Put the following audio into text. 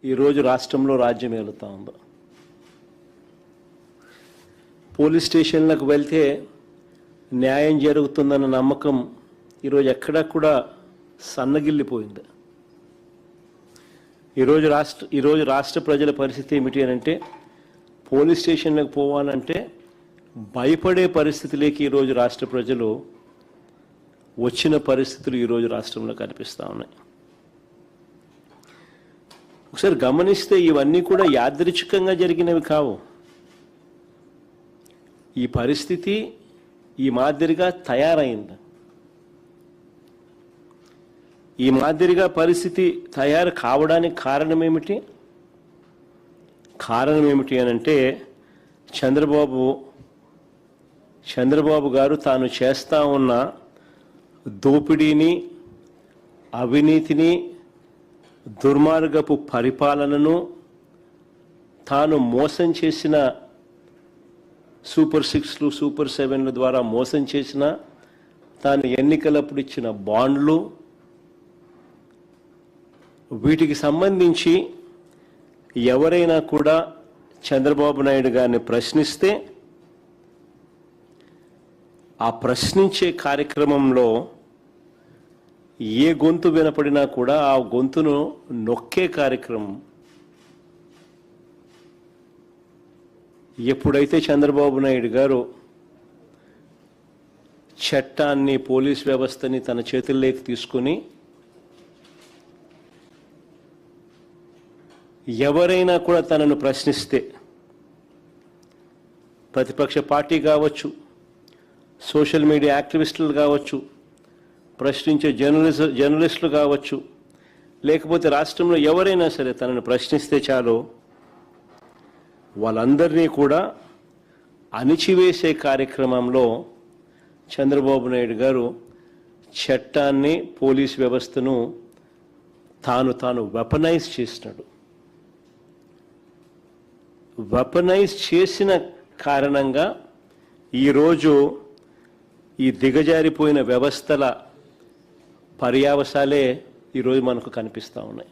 ఈరోజు రాష్ట్రంలో రాజ్యం ఏలుతా ఉంది. పోలీస్ స్టేషన్లకు వెళ్తే న్యాయం జరుగుతుందన్న నమ్మకం ఈరోజు ఎక్కడా కూడా సన్నగిల్లిపోయింది. ఈరోజు రాష్ట్ర ప్రజల పరిస్థితి ఏమిటి అంటే పోలీస్ స్టేషన్లకు పోవాలంటే భయపడే పరిస్థితిలోకి ఈరోజు రాష్ట్ర ప్రజలు వచ్చిన పరిస్థితులు ఈరోజు రాష్ట్రంలో కనిపిస్తూ ఉన్నాయి. ఒకసారి గమనిస్తే ఇవన్నీ కూడా యాదృచ్ఛికంగా జరిగినవి కావు. ఈ పరిస్థితి ఈ మాదిరిగా తయారైంది. ఈ మాదిరిగా పరిస్థితి తయారు కావడానికి కారణం ఏమిటి అని అంటే చంద్రబాబు గారు తాను చేస్తా ఉన్న దోపిడీని, అవినీతిని, దుర్మార్గపు పరిపాలనను, తాను మోసం చేసిన సూపర్ 6లు, సూపర్ 7ల ద్వారా మోసం చేసిన, తాను ఎన్నికలప్పుడు ఇచ్చిన బాండ్లు, వీటికి సంబంధించి ఎవరైనా కూడా చంద్రబాబు నాయుడు గారిని ప్రశ్నిస్తే ఆ ప్రశ్నించే కార్యక్రమంలో ఏ గొంతు వినపడినా కూడా ఆ గొంతును నొక్కే కార్యక్రమం. ఎప్పుడైతే చంద్రబాబు నాయుడు గారు చట్టాన్ని, పోలీస్ వ్యవస్థని తన చేతుల్లోకి తీసుకుని ఎవరైనా కూడా తనను ప్రశ్నిస్తే, ప్రతిపక్ష పార్టీ కావచ్చు, సోషల్ మీడియా యాక్టివిస్టులు కావచ్చు, ప్రశ్నించే జర్నలిస్టులు కావచ్చు, లేకపోతే రాష్ట్రంలో ఎవరైనా సరే తనను ప్రశ్నిస్తే చాలు వాళ్ళందరినీ కూడా అణిచివేసే కార్యక్రమంలో చంద్రబాబు నాయుడు గారు చట్టాన్ని, పోలీస్ వ్యవస్థను తాను వెపనైజ్ చేసినాడు. వెపనైజ్ చేసిన కారణంగా ఈరోజు ఈ దిగజారిపోయిన వ్యవస్థల పర్యావసాలే ఈరోజు మనకు కనిపిస్తూ ఉన్నాయి.